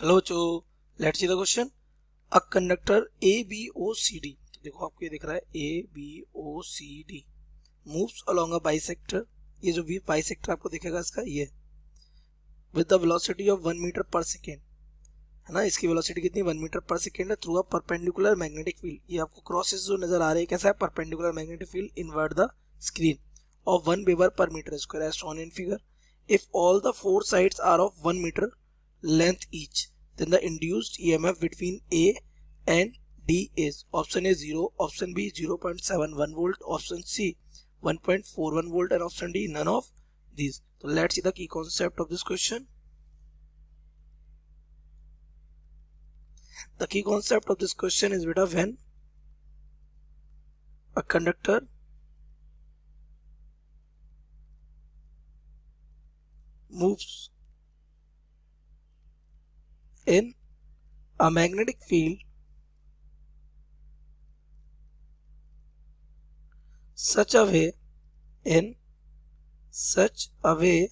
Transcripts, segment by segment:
Hello बच्चों, let's see the question. A conductor ABOCD, देखो आपको ये दिख रहा है ABOCD moves along a bisector. ये जो भी बाइसेक्टर आपको दिखेगा इसका ये with the velocity of 1 metre per second, है ना। इसकी वेलोसिटी कितनी 1 मीटर पर सेकेंड है through a perpendicular magnetic field. ये आपको क्रॉसेस जो नजर आ रहे हैं कैसा है, perpendicular magnetic field inward the screen of 1 weber per metre square as shown in figure. If all the four sides are of 1 metre length each, then the induced EMF between A and D is option A 0, option B 0.71 volt, option C 1.41 volt, and option D none of these. So let's see the key concept of this question. The key concept of this question is beta, when a conductor moves in a magnetic field such a way in such a way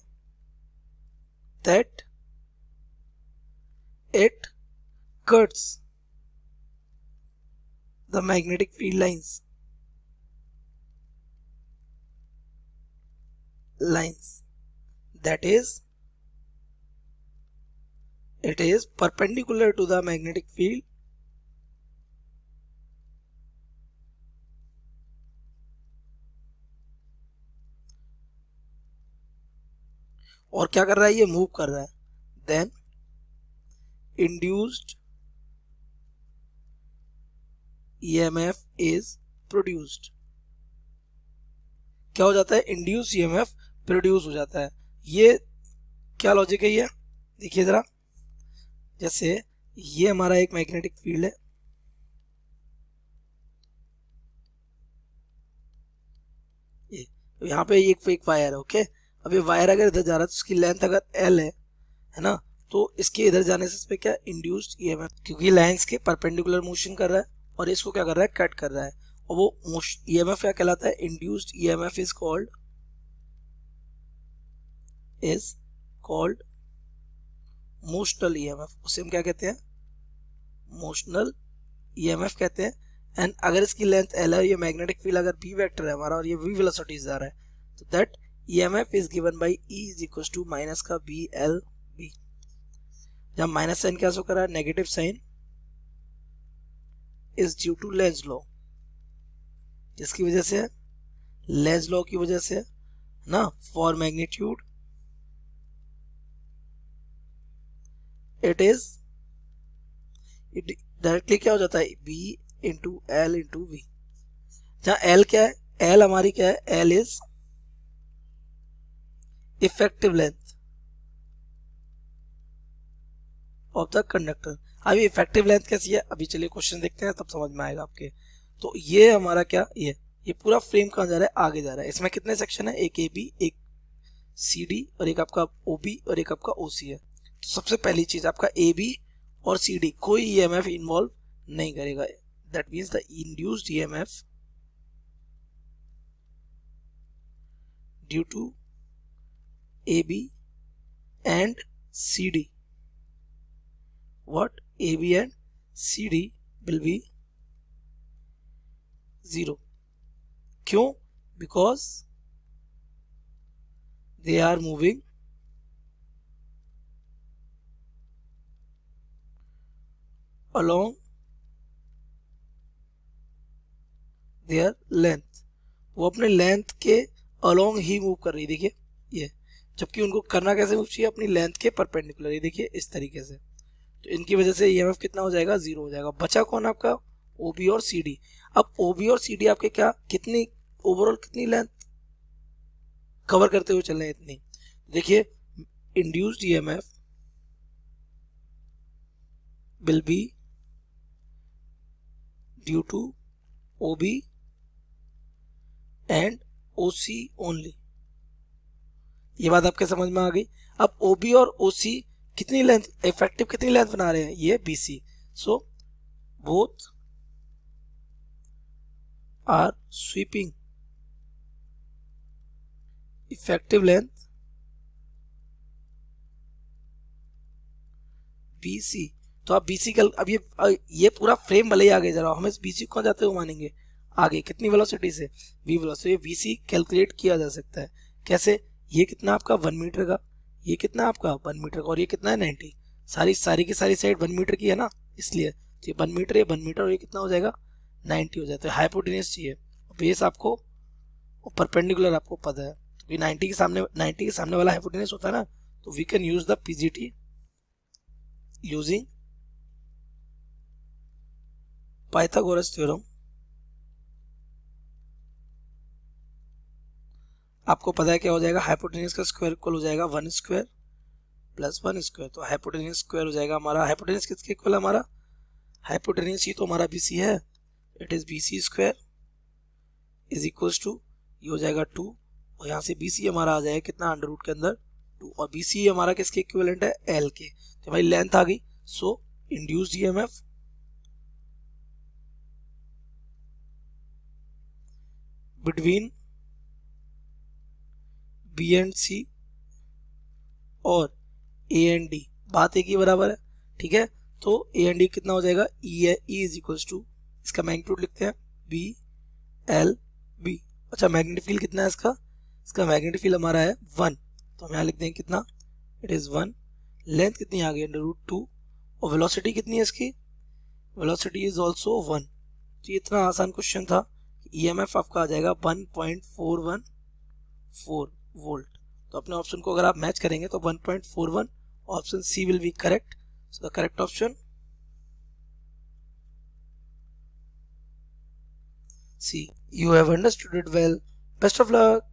that it cuts the magnetic field lines, that is it is perpendicular to the magnetic field और क्या कर रहा है, ये move कर रहा है, then induced EMF is produced. क्या हो जाता है, इंड्यूस EMF प्रोड्यूस हो जाता है। ये क्या लॉजिक है, ये देखिए जरा। जैसे ये हमारा एक मैग्नेटिक फील्ड है, ये यहाँ पे एक वायर है, ओके। अब ये वायर अगर इधर जा रहा है तो इसकी लेंथ अगर L है ना, तो इसके इधर जाने से इस पे क्या इंड्यूस्ड EMF, क्योंकि लाइंस के परपेंडिकुलर मोशन कर रहा है और इसको क्या कर रहा है, कट कर रहा है। और वो EMF क्या कहलाता है, induced EMF is called motional EMF। उसे हम क्या कहते हैं, मोशनल EMF कहते हैं। एंड अगर इसकी लेंथ L है, ये मैग्नेटिक फील्ड अगर B वेक्टर है हमारा और ये V वेलोसिटी से जा रहा है, तो that EMF is given by E is equal to minus का BLB। जब माइनस साइन क्या शो कर रहा है, negative sign is due to Lenz law. जिसकी वजह से, लेंज लॉ की वजह से ना, फॉर मैग्नीट्यूड इट डायरेक्टली क्या हो जाता है, B into L into V। जहां L क्या है, L हमारी क्या है, L is effective length of the conductor. अभी इफेक्टिव लेंथ कैसी है, अभी चलिए क्वेश्चन देखते हैं तब समझ में आएगा आपके। तो ये हमारा क्या, ये पूरा फ्रेम कहाँ जा रहा है, आगे जा रहा है। इसमें कितने सेक्शन है, एक AB, एक CD और एक आपका OB और एक आपका OC है। तो सबसे पहली चीज आपका AB और CD कोई EMF इन्वॉल्व नहीं करेगा। That means the induced EMF due to AB and CD, what AB and CD will be zero। क्यों, because they are moving along their length। वो अपने लेंथ के अलोंग ही मूव कर रही है, देखिए ये। जबकि उनको करना कैसे मूव चाहिए, अपनी लेंथ के परपेंडिकुलर, ये देखिए इस तरीके से। तो इनकी वजह से EMF कितना हो जाएगा, जीरो हो जाएगा। बचा कौन आपका, OB और CD। अब OB और CD आपके क्या, कितनी ओवरऑल कितनी लेंथ कवर करते हुए चल रहे हैं, इतनी। देखिए induced EMF will be due to OB and OC only। ये बात आपके समझ में आ गई। अब OB और OC कितनी लेंथ, इफेक्टिव कितनी लेंथ बना रहे हैं, ये BC। So both are sweeping effective length BC, तो आप BC कल अब ये पूरा फ्रेम भले ही आगे जा रहा हो, हम इस BC को कहाँ जाते हुए मानेंगे, आगे कितनी वेलोसिटी से, v वेलोसिटी। ये BC कैलकुलेट किया जा सकता है कैसे, ये कितना आपका 1 मीटर का, ये कितना आपका 1 मीटर का, और ये कितना है 90, सारी की सारी साइड 1 मीटर की है ना, इसलिए तो ये 1 मीटर, ये 1 मीटर, और ये कितना हो जाएगा 90 हो जाता है। हाइपोटेन्यूज चाहिए, बेस आपको और परपेंडिकुलर आपको पता है, क्योंकि 90 के सामने वाला हाइपोटेन्यूज होता है ना, तो we can use the PGT using Pythagoras theorem. आपको पता है क्या हो जाएगा, हाइपोटेन्यूज का स्क्वायर इक्वल हो जाएगा 1 स्क्वायर प्लस 1 स्क्वायर, तो हाइपोटेन्यूज स्क्वायर हो जाएगा हमारा, हाइपोटेन्यूज किसके इक्वल है हमारा, हाइपोटेन्यूज ही तो हमारा BC है, it is BC square is equals to, ये हो जाएगा 2, और यहाँ से BC हमारा आ जाएगा कितना, अंडर रूट के अंदर 2, और BC हमारा किसके इक्विवेलेंट है, L के, तो हमारी लेंथ आ गई। So induced EMF between B and C और A एंड D, बात एक ही बराबर है, ठीक है। तो A एंड D कितना हो जाएगा, E इज इक्वल्स टू, इसका मैग्नीट्यूड लिखते हैं BLB। अच्छा मैग्नेटिक फील्ड कितना है इसका मैग्नेटिक फील्ड हमारा है 1, तो हम यहाँ लिखते हैं कितना, इट इज 1, लेंथ कितनी आ गई √2, और वेलोसिटी कितनी है इसकी, वेलोसिटी इज ऑल्सो 1। तो ये इतना आसान क्वेश्चन था, EMF आपका आ जाएगा 1.414 वोल्ट। तो अपने ऑप्शन को अगर आप मैच करेंगे तो 1.41, option C will be correct. So the correct option C. You have understood it well. Best of luck.